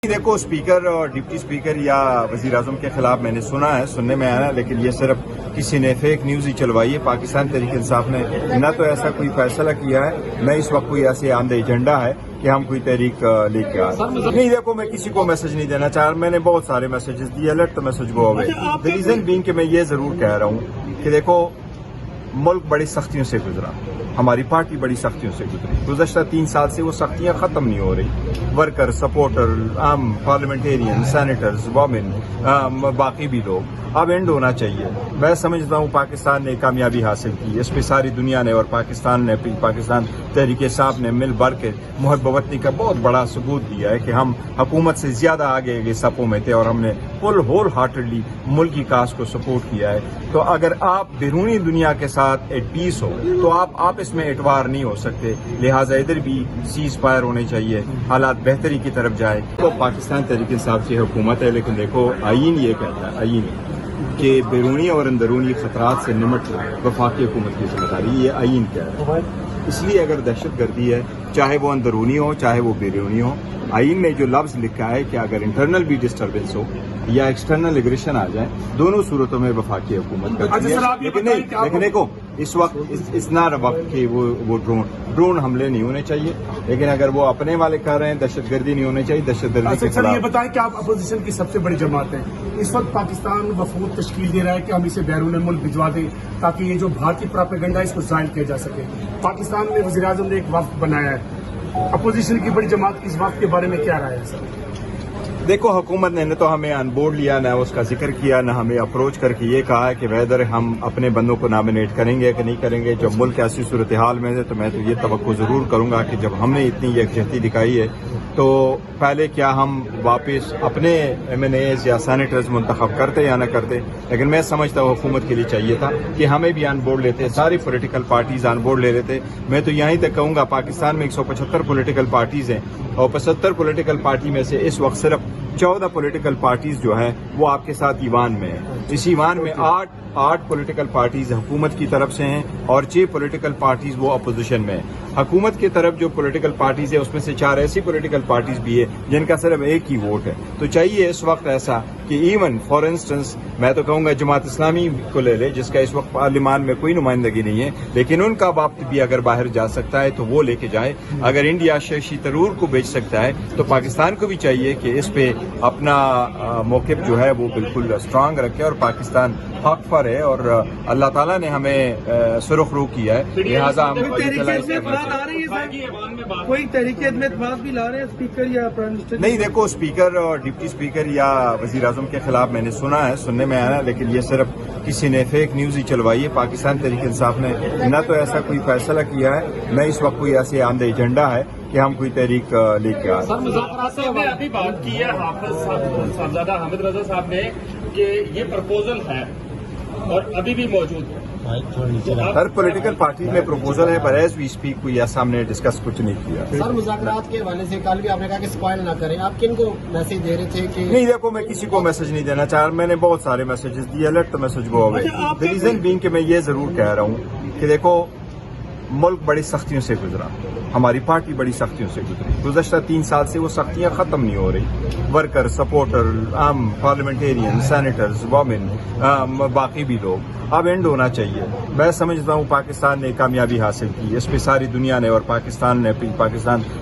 دیکھو اسپیکر اور deputy speaker یا وزیر اعظم کے خلاف میں نے سنا ہے، سننے میں آیا، لیکن یہ صرف کسی نے فیک نیوز ہی چلوائی ہے۔ پاکستان تحریک انصاف نے نہ تو ایسا کوئی فیصلہ کیا ہے، نہ اس وقت کوئی ایسے آمدہ ایجنڈا ہے کہ ہم کوئی تحریک لے کے آئے۔ نہیں دیکھو، میں کسی کو میسج نہیں دینا چاہ رہا، میں نے بہت سارے میسجز دیے، let the message go away. The reason being کہ میں یہ ضرور کہہ رہا ہوں کہ دیکھو ملک بڑی سختیوں سے گزرا، ہماری پارٹی بڑی سختیوں سے گزری، گزشتہ 3 سال سے وہ سختیاں ختم نہیں ہو رہی۔ ورکر، سپورٹر، عام پارلیمنٹیرین، سینیٹرز، وومن، باقی بھی لوگ، اب اینڈ ہونا چاہیے۔ میں سمجھتا ہوں پاکستان نے کامیابی حاصل کی، اس پہ ساری دنیا نے اور پاکستان تحریک انصاف نے مل بھر کے محب وطنی کا بہت بڑا ثبوت دیا ہے کہ ہم حکومت سے زیادہ آگے صفوں میں تھے اور ہم نے فل ہول ہارٹڈلی ملکی کاز کو سپورٹ کیا ہے۔ تو اگر آپ بیرونی دنیا کے ساتھ ایٹ پیس ہو تو آپ اس میں اٹوار نہیں ہو سکتے، لہٰذا ادھر بھی سیز فائر ہونے چاہیے، حالات بہتری کی طرف جائے۔ تو پاکستان تحریک انصاف کی حکومت ہے، لیکن دیکھو آئین یہ کہتا ہے، آئین کہ بیرونی اور اندرونی خطرات سے نمٹنا وفاقی حکومت کی ذمہ داری، یہ آئین کیا ہے۔ اس لیے اگر دہشت گردی ہے، چاہے وہ اندرونی ہو چاہے وہ بیرونی ہو، آئین نے جو لفظ لکھا ہے کہ اگر انٹرنل بھی ڈسٹربنس ہو یا ایکسٹرنل ایگریشن آ جائے، دونوں صورتوں میں وفاقی حکومت کرتی ہے۔ لیکن دیکھو اس وقت اس نہ وقت کہ وہ ڈرون حملے نہیں ہونے چاہیے، لیکن اگر وہ اپنے والے کر رہے ہیں، دہشت گردی نہیں ہونے چاہیے، دہشت گردی کے خلاف۔ یہ بتائیں کہ آپ اپوزیشن کی سب سے بڑی جماعت ہیں، اس وقت پاکستان وفود تشکیل دے رہا ہے کہ ہم اسے بیرون ملک بھجوا دیں تاکہ یہ جو بھارتی پراپیگنڈا ہے اس کو ظاہر کیا جا سکے۔ پاکستان میں وزیر اعظم نے ایک وفد بنایا ہے، اپوزیشن کی بڑی جماعت کی اس وفد کے بارے میں کیا رائے ہے سر؟ دیکھو حکومت نے نہ تو ہمیں آن بورڈ لیا، نہ اس کا ذکر کیا، نہ ہمیں اپروچ کر کے یہ کہا ہے کہ ویدر ہم اپنے بندوں کو نامینیٹ کریں گے کہ نہیں کریں گے۔ جب ملک ایسی صورتحال میں ہے تو میں تو یہ توقع ضرور کروں گا کہ جب ہم نے اتنی یکجہتی دکھائی ہے تو پہلے کیا ہم واپس اپنے ایم این ایز یا سینیٹرز منتخب کرتے یا نہ کرتے، لیکن میں سمجھتا ہوں حکومت کے لیے چاہیے تھا کہ ہمیں بھی آن بورڈ لیتے، ساری پولیٹیکل پارٹیز آن بورڈ لے لیتے۔ میں تو یہیں تک کہوں گا پاکستان میں 175 پولیٹیکل پارٹیز ہیں اور 75 پولیٹیکل پارٹی میں سے اس وقت صرف 14 پولیٹیکل پارٹیز جو ہیں وہ آپ کے ساتھ ایوان میں ہیں۔ اس ایوان میں 8 پولیٹیکل پارٹیز حکومت کی طرف سے ہیں اور 6 پولیٹیکل پارٹیز وہ اپوزیشن میں ہیں۔ حکومت کی طرف جو پولیٹیکل پارٹیز ہے اس میں سے 4 ایسی پولیٹیکل پارٹیز بھی ہے جن کا صرف ایک ہی ووٹ ہے۔ تو چاہیے اس وقت ایسا کہ ایون فار انسٹنس میں تو کہوں گا جماعت اسلامی کو لے لے جس کا اس وقت پارلیمان میں کوئی نمائندگی نہیں ہے، لیکن ان کا وفد بھی اگر باہر جا سکتا ہے تو وہ لے کے جائے۔ اگر انڈیا ششی ترور کو بھیج سکتا ہے تو پاکستان کو بھی چاہیے کہ اس پہ اپنا موقف جو ہے وہ بالکل اسٹرانگ رکھے، اور پاکستان حق پر ہے اور اللہ تعالیٰ نے ہمیں سرخ رو کیا ہے، لہٰذا ہم کوئی تحریک اعتماد بھی لا رہے ہیں اسپیکر یا پرائم منسٹر؟ نہیں دیکھو اسپیکر اور ڈپٹی اسپیکر یا وزیر اعظم کے خلاف میں نے سنا ہے، سننے میں آیا، لیکن یہ صرف کسی نے فیک نیوز ہی چلوائی ہے۔ پاکستان تحریک انصاف نے نہ تو ایسا کوئی فیصلہ کیا ہے، نہ اس وقت کوئی ایسے آمدہ ایجنڈا ہے کہ ہم کوئی تحریک لے کے آئے۔ سر مذاکرات سے نے ابھی بات کی ہے حافظ صاحبزادہ حامد رضا صاحب نے کہ یہ پرپوزل ہے اور ابھی بھی موجود ہے۔ ہر پولیٹیکل پارٹی میں پروپوزل ہے، پر ایز وی اسپیک کوئی ایسا ہم نے ڈسکس کچھ نہیں کیا۔ سر مذاکرات کے حوالے سے کل بھی آپ نے کہا کہ اسپائل نہ کریں، آپ کن کو میسج دے رہے تھے کہ؟ نہیں دیکھو، میں کسی کو میسج نہیں دینا چاہ رہا، میں نے بہت سارے میسجز دیے، let the message go away. The reason being کہ میں یہ ضرور کہہ رہا ہوں کہ دیکھو ملک بڑی سختیوں سے گزرا، ہماری پارٹی بڑی سختیوں سے گزری، گزشتہ 3 سال سے وہ سختیاں ختم نہیں ہو رہی۔ ورکر، سپورٹر، عام پارلیمنٹیرین، سینیٹرز، وومن، باقی بھی لوگ، اب اینڈ ہونا چاہیے۔ میں سمجھتا ہوں پاکستان نے کامیابی حاصل کی، اس پہ ساری دنیا نے اور پاکستان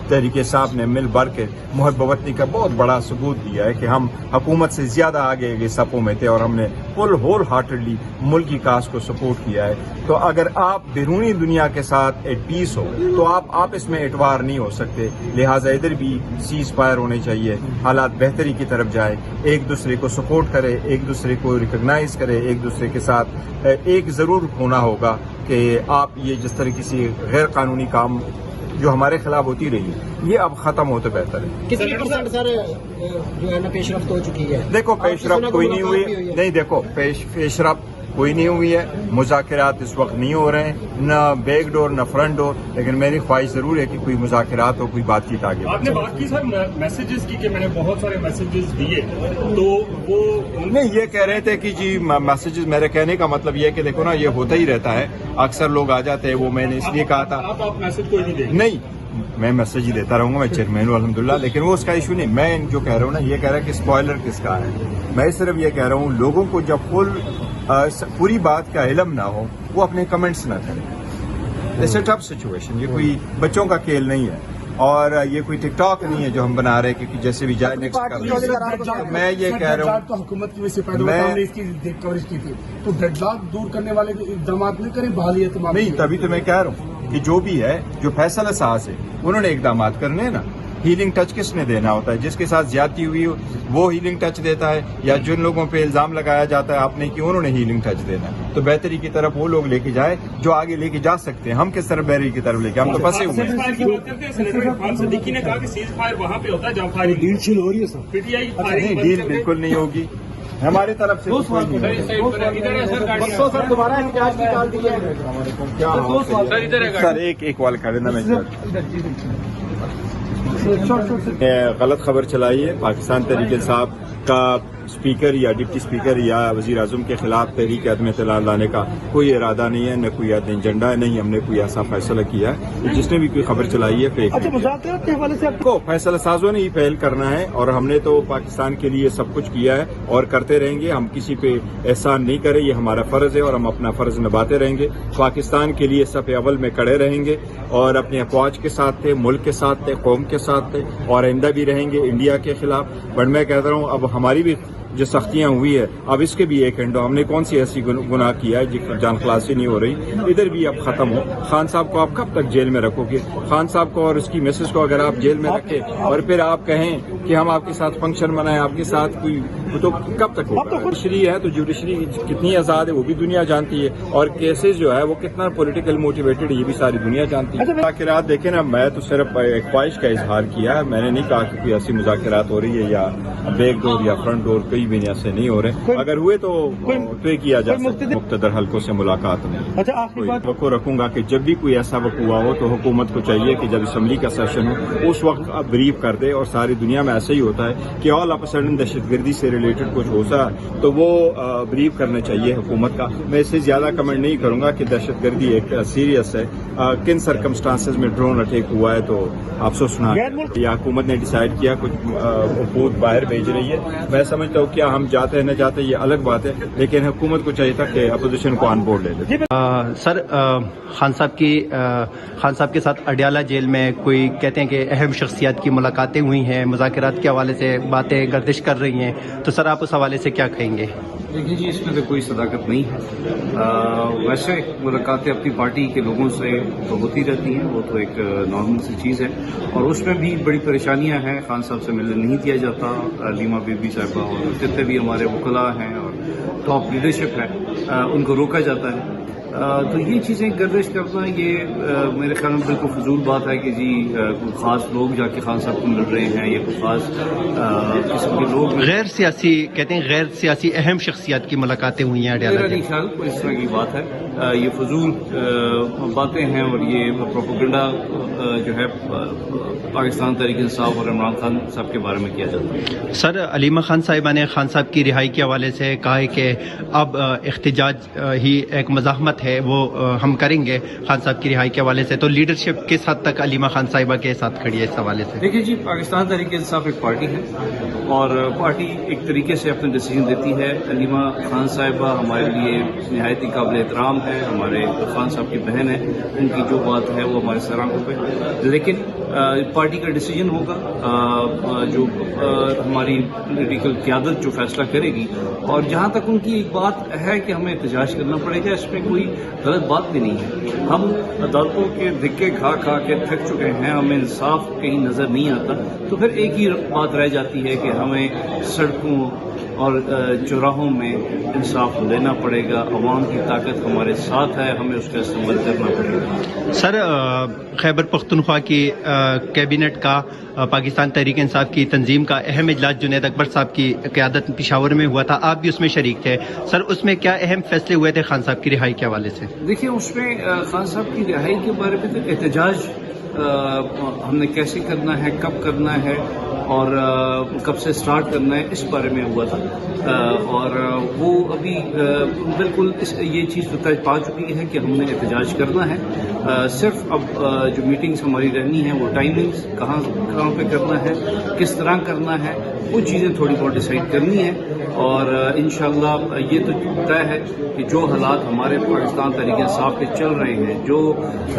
تحریک انصاف نے مل بھر کے محب وطنی کا بہت بڑا ثبوت دیا ہے کہ ہم حکومت سے زیادہ آگے صفوں میں تھے اور ہم نے فل ہول ہارٹڈلی ملکی کاز کو سپورٹ کیا ہے۔ تو اگر آپ بیرونی دنیا کے ساتھ ایٹ پیس ہو تو آپ اس میں اٹوار نہیں ہو سکتے، لہٰذا ادھر بھی سیز فائر ہونے چاہیے، حالات بہتری کی طرف جائے، ایک دوسرے کو سپورٹ کرے، ایک دوسرے کو ریکگنائز کرے، ایک دوسرے کے ساتھ ایک ضرور ہونا ہوگا کہ آپ یہ جس طرح کسی غیر قانونی کام جو ہمارے خلاف ہوتی رہی یہ اب ختم ہو تو بہتر ہے۔ کتنی پرسنٹ سر جو ہے نا پیش رفت ہو چکی ہے؟ دیکھو پیش رفت کوئی نہیں ہوئی، نہیں دیکھو پیش رفت کوئی نہیں ہوئی ہے، مذاکرات اس وقت نہیں ہو رہے ہیں، نہ بیک ڈور نہ فرنٹ ڈور، لیکن میری خواہش ضرور ہے کہ کوئی مذاکرات ہو، کوئی بات چیت آگے۔ آپ نے بات کی سر میسیجز کی کہ میں نے بہت سارے میسیجز دیے تو وہ نہیں یہ کہہ رہے تھے کہ جی میسیجز، میرے کہنے کا مطلب یہ ہے کہ دیکھو نا یہ ہوتا ہی رہتا ہے، اکثر لوگ آ جاتے ہیں، وہ میں نے اس لیے کہا تھا آپ میسج کوئی نہیں دیں گے؟ نہیں میں میسج ہی دیتا رہوں گا, میں چیئرمین ہوں الحمدللہ, لیکن وہ اس کا ایشو نہیں. میں جو کہہ رہا ہوں نا, یہ کہہ رہا ہے کہ اسپوائلر کس کا ہے. میں صرف یہ کہہ رہا ہوں لوگوں کو جب پوری بات کا علم نہ ہو وہ اپنے کمنٹس نہ کریں. اٹس اے ٹف سچویشن, یہ کوئی بچوں کا کھیل نہیں ہے اور یہ کوئی ٹک ٹاک نہیں ہے جو ہم بنا رہے کہ جیسے بھی جائے نیکسٹ کر رہے ہیں. میں یہ کہہ رہا ہوں تو حکومت کی وجہ سے پیدا ہوتا, ہم نے اس کی کوریج کی تھی, تو ڈیڈ لاک دور کرنے والے اقدامات نہیں کریں, بحالی اعتماد نہیں. تبھی تو میں کہہ رہا ہوں کہ جو بھی ہے, جو فیصلہ ساز ہے, انہوں نے اقدامات کرنے ہیں نا. ہیلنگ ٹچ کس نے دینا ہوتا ہے؟ جس کے ساتھ زیادتی ہوئی وہ ہیلنگ ٹچ دیتا ہے, یا جن لوگوں پہ الزام لگایا جاتا ہے آپ نے کہ انہوں نے ہیلنگ ٹچ دینا ہے. تو بہتری کی طرف وہ لوگ لے کے جائے جو آگے لے کے جا سکتے ہیں. ہم کس طرح بہتری کی طرف لے کے, ہم تو پھنسے ہوئے ہیں. سیز فائر کی بات کرتے ہیں, سینیٹر عرفان صدیقی نے کہا کہ سیز فائر وہاں پہ ہوتا ہے جہاں فائرنگ ڈیل شیل ہو رہی ہے سر. پی ٹی آئی نہیں, ڈیل بالکل نہیں ہوگی ہماری طرف سے. سر دوبارہ احتجاج کی کال دی ہے. سر ایک والا کھڑے نا, میں غلط خبر چلائی ہے. پاکستان تحریک انصاف کا اسپیکر یا ڈپٹی اسپیکر یا وزیر اعظم کے خلاف تحریک عدم اطلاع لانے کا کوئی ارادہ نہیں ہے, نہ کوئی ایجنڈا ہے, نہیں ہم نے کوئی ایسا فیصلہ کیا ہے. جس نے بھی کوئی خبر چلائی ہے فیک. اچھا, مذاکرات کے حوالے سے آپ کو فیصلہ سازوں نے ہی پہل کرنا ہے, اور ہم نے تو پاکستان کے لیے سب کچھ کیا ہے اور کرتے رہیں گے. ہم کسی پہ احسان نہیں کریں, یہ ہمارا فرض ہے اور ہم اپنا فرض نبھاتے رہیں گے. پاکستان کے لیے صف اول میں کھڑے رہیں گے اور اپنے افواج کے ساتھ تھے, ملک کے ساتھ تھے, قوم کے ساتھ تھے, اور آئندہ بھی رہیں گے انڈیا کے خلاف. بٹ میں کہتا ہوں اب ہماری بھی جو سختیاں ہوئی ہے, اب اس کے بھی ایک اینڈ. ہم نے کون سی ایسی گناہ کیا ہے جس کی جان خلاصی نہیں ہو رہی, ادھر بھی اب ختم ہو. خان صاحب کو آپ کب تک جیل میں رکھو گے؟ خان صاحب کو اور اس کی مسز کو اگر آپ جیل میں رکھیں اور پھر آپ کہیں کہ ہم آپ کے ساتھ فنکشن منائیں, آپ کے ساتھ کوئی, تو کب تک ہوگا؟ جوڈیشری ہے تو جوڈیشری کتنی آزاد ہے وہ بھی دنیا جانتی ہے, اور کیسز جو ہے وہ کتنا پولیٹیکل موٹیویٹڈ ہے یہ بھی ساری دنیا جانتی ہے. مذاکرات دیکھیں نا, میں تو صرف ایک خواہش کا اظہار کیا ہے, میں نے نہیں کہا کہ کوئی ایسی مذاکرات ہو رہی ہے یا بیک ڈور یا فرنٹ ڈور, کوئی بھی ایسے نہیں ہو رہے. اگر ہوئے تو طے کیا جا سکتا ہے. مقتدر حلقوں سے ملاقات میں اچھا آخری بات توقع رکھوں گا کہ جب بھی کوئی ایسا وقت ہوا ہو تو حکومت کو چاہیے کہ جب اسمبلی کا سیشن ہو اس وقت اب بریف کر دے, اور ساری دنیا میں ایسا ہی ہوتا ہے کہ آل آف سڈن دہشت گردی سے ریلیٹڈ کچھ ہو سا تو وہ بریف کرنا چاہیے حکومت کا. میں اس سے زیادہ کمنٹ نہیں کروں گا کہ دہشت گردی ایک سیریس ہے, کن سرکمسٹانسز میں ڈرون اٹیک ہوا ہے تو افسوس نہ, یا حکومت نے ڈیسائیڈ کیا کچھ وفود باہر بھیج رہی ہے. میں سمجھتا ہوں کیا ہم جاتے ہیں نہ جاتے یہ الگ بات ہے, لیکن حکومت کو چاہیے تھا کہ اپوزیشن کو آن بورڈ لے لے. سر خان صاحب کے ساتھ اڈیالہ جیل میں کوئی کہتے ہیں کہ اہم شخصیات کی ملاقاتیں ہوئی ہیں, مذاکرات کے حوالے سے باتیں گردش کر رہی ہیں, تو سر آپ اس حوالے سے کیا کہیں گے؟ دیکھیے جی, اس میں تو کوئی صداقت نہیں ہے. ویسے ملاقاتیں اپنی پارٹی کے لوگوں سے تو ہوتی رہتی ہیں, وہ تو ایک نارمل سی چیز ہے, اور اس میں بھی بڑی پریشانیاں ہیں. خان صاحب سے ملنے نہیں دیا جاتا, لیما بی بی صاحبہ اور جتنے بھی ہمارے وکلاء ہیں اور ٹاپ لیڈرشپ ہے ان کو روکا جاتا ہے. تو یہ چیزیں گردش کرنا یہ میرے خیال میں بالکل فضول بات ہے کہ جی کوئی خاص لوگ جا کے خان صاحب کو مل رہے ہیں یا کوئی خاص قسم کے لوگ. غیر سیاسی کہتے ہیں, غیر سیاسی اہم شخصیات کی ملاقاتیں ہوئی ہیں میرا نہیں خیال کوئی اس طرح کی بات ہے. یہ فضول باتیں ہیں اور یہ پروپیگنڈا جو ہے پاکستان تحریک انصاف اور عمران خان صاحب کے بارے میں کیا جاتا ہے. سر علیمہ خان صاحبہ نے خان صاحب کی رہائی کے حوالے سے کہا ہے کہ اب احتجاج ہی ایک مزاحمت ہے, وہ ہم کریں گے خان صاحب کی رہائی کے حوالے سے. تو لیڈرشپ کس حد تک علیمہ خان صاحبہ کے ساتھ کھڑی ہے اس حوالے سے؟ دیکھیے جی, پاکستان تحریک انصاف ایک پارٹی ہے اور پارٹی ایک طریقے سے اپنے ڈیسیجن دیتی ہے. علیمہ خان صاحبہ ہمارے لیے نہایت ہی قابل احترام ہے, ہمارے خان صاحب کی بہن ہے, ان کی جو بات ہے وہ ہمارے سراہوں پہ, لیکن پارٹی کا ڈیسیجن ہوگا, جو ہماری پولیٹیکل قیادت جو فیصلہ کرے گی. اور جہاں تک ان کی ایک بات ہے کہ ہمیں احتجاج کرنا پڑے گا, اس میں کوئی غلط بات بھی نہیں ہے. ہم عدالتوں کے دھکے کھا کھا کے تھک چکے ہیں, ہمیں انصاف کہیں نظر نہیں آتا, تو پھر ایک ہی بات رہ جاتی ہے کہ ہمیں سڑکوں اور چوراہوں میں انصاف لینا پڑے گا. عوام کی طاقت ہمارے ساتھ ہے, ہمیں اس کا استعمال کرنا پڑے گا. سر خیبر پختونخوا کی کیبنٹ کا پاکستان تحریک انصاف کی تنظیم کا اہم اجلاس جنید اکبر صاحب کی قیادت پشاور میں ہوا تھا, آپ بھی اس میں شریک تھے. سر اس میں کیا اہم فیصلے ہوئے تھے خان صاحب کی رہائی کے حوالے سے؟ دیکھیے, اس میں خان صاحب کی رہائی کے بارے میں تو احتجاج ہم نے کیسے کرنا ہے, کب کرنا ہے, اور کب سے سٹارٹ کرنا ہے اس بارے میں ہوا تھا، اور وہ ابھی بالکل یہ چیز بتا پا چکی ہے کہ ہم نے احتجاج کرنا ہے. صرف اب جو میٹنگز ہماری رہنی ہیں وہ ٹائمنگز کہاں پہ کرنا ہے، کس طرح کرنا ہے، وہ چیزیں تھوڑی بہت ڈیسائیڈ کرنی ہے. اور انشاءاللہ یہ تو طے ہے کہ جو حالات ہمارے پاکستان تحریک انصاف کے چل رہے ہیں، جو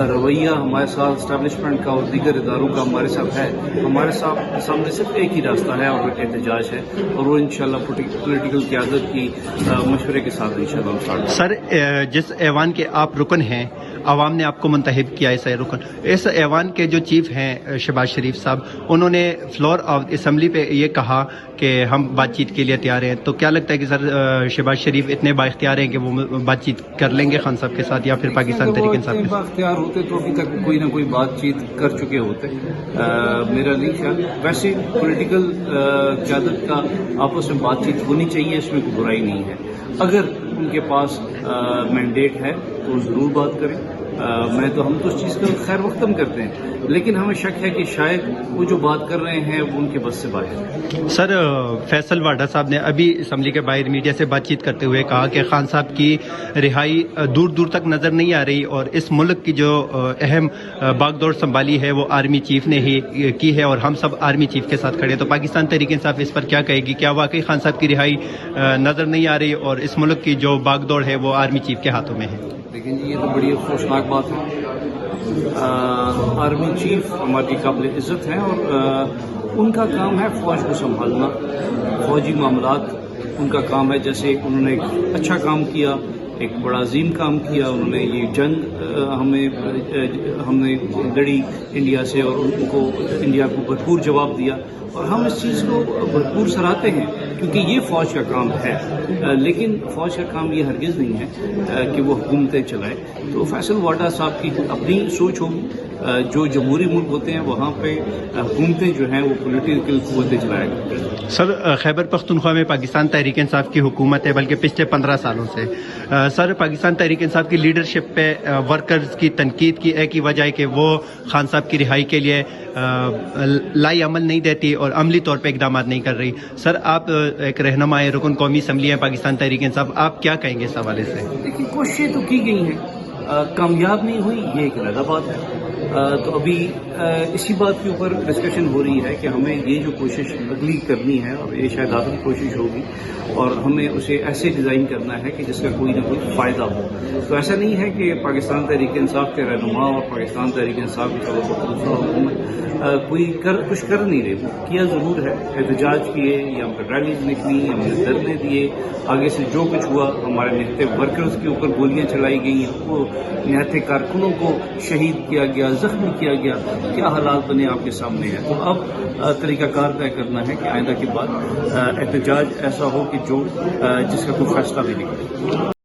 رویہ ہمارے ساتھ اسٹیبلشمنٹ کا اور دیگر اداروں کا ہمارے ساتھ ہے، ہمارے سامنے صرف ایک ہی راستہ ہے اور احتجاج ہے، اور وہ انشاءاللہ پولیٹیکل قیادت کی مشورے کے ساتھ انشاءاللہ. سر جس ایوان کے آپ رکن ہیں، عوام نے آپ کو منتخب کیا ہے رکن، اس ایوان کے جو چیف ہیں شہباز شریف صاحب، انہوں نے فلور آف اسمبلی پہ یہ کہا کہ ہم بات چیت کے لیے تیار ہیں. تو کیا لگتا ہے کہ سر شہباز شریف اتنے بااختیار ہیں کہ وہ بات چیت کر لیں گے خان صاحب کے ساتھ، یا پھر پاکستان تحریک انصاف کے ساتھ؟ بااختیار ہوتے تو ابھی تک کوئی نہ کوئی بات چیت کر چکے ہوتے. میرا نہیں خیال. ویسے پولیٹیکل قیادت کا آپس میں بات چیت ہونی چاہیے، اس میں کوئی برائی نہیں ہے. اگر ان کے پاس مینڈیٹ ہے تو ضرور بات کریں. ہم تو اس چیز کا خیر وقتم کرتے ہیں، لیکن ہمیں شک ہے کہ شاید وہ جو بات کر رہے ہیں وہ ان کے بس سے باہر ہے. سر فیصل واڈا صاحب نے ابھی اسمبلی کے باہر میڈیا سے بات چیت کرتے ہوئے کہا کہ خان صاحب کی رہائی دور دور تک نظر نہیں آ رہی، اور اس ملک کی جو اہم باغ دوڑ سنبھالی ہے وہ آرمی چیف نے ہی کی ہے، اور ہم سب آرمی چیف کے ساتھ کھڑے. تو پاکستان تحریک انصاف اس پر کیا کہے گی؟ کیا واقعی خان صاحب کی رہائی نظر نہیں آ رہی اور اس ملک کی جو باغ دوڑ ہے وہ آرمی چیف کے ہاتھوں میں ہے؟ لیکن یہ تو بڑی افسوسناک بات ہے. آرمی چیف ہماری قابل عزت ہیں، اور ان کا کام ہے فوج کو سنبھالنا، فوجی معاملات ان کا کام ہے. جیسے انہوں نے ایک اچھا کام کیا، ایک بڑا عظیم کام کیا. انہوں نے یہ جنگ ہم نے لڑی انڈیا سے، اور ان کو انڈیا کو بھرپور جواب دیا، اور ہم اس چیز کو بھرپور سراہتے ہیں کیونکہ یہ فوج کا کام ہے. لیکن فوج کا کام یہ ہرگز نہیں ہے کہ وہ حکومتیں چلائے. تو فیصل واڈا صاحب کی اپنی سوچ ہوگی. جو جمہوری ملک ہوتے ہیں وہاں پہ حکومتیں جو ہیں وہ پولیٹیکل قوتیں چلایا کرتے ہیں. سر خیبر پختونخوا میں پاکستان تحریک انصاف کی حکومت ہے، بلکہ پچھلے 15 سالوں سے. سر پاکستان تحریک انصاف کی لیڈرشپ پہ ورکرز کی تنقید کی ایک ہی وجہ ہے کہ وہ خان صاحب کی رہائی کے لیے لائی عمل نہیں دیتی اور عملی طور پہ اقدامات نہیں کر رہی. سر آپ ایک رہنما رکن قومی اسمبلی ہیں پاکستان تحریک انصاف، آپ کیا کہیں گے اس حوالے سے؟ دیکھیے کوششیں تو کی گئی ہیں، کامیاب نہیں ہوئی یہ ایک علیحدہ بات ہے. تو ابھی اسی بات کے اوپر ڈسکشن ہو رہی ہے کہ ہمیں یہ جو کوشش اگلی کرنی ہے، اور یہ شاید آخری کوشش ہوگی، اور ہمیں اسے ایسے ڈیزائن کرنا ہے کہ جس کا کوئی نہ کوئی فائدہ ہو. تو ایسا نہیں ہے کہ پاکستان تحریک انصاف کے رہنما اور پاکستان تحریک انصاف کی حکومت کچھ کر نہیں رہے. کیا ضرور ہے، احتجاج کیے، یا ہم نے ریلیز نکلی، ہم نے دھرنے دیے. آگے سے جو کچھ ہوا، ہمارے نہتے ورکرز کے اوپر گولیاں چلائی گئیں، وہ نہتے کارکنوں کو شہید کیا گیا، زخمی کیا گیا. کیا حالات بنے آپ کے سامنے ہیں. تو اب طریقہ کار طے کرنا ہے کہ آئندہ کے بعد احتجاج ایسا ہو کہ جس کا کوئی فیصلہ بھی نکلے.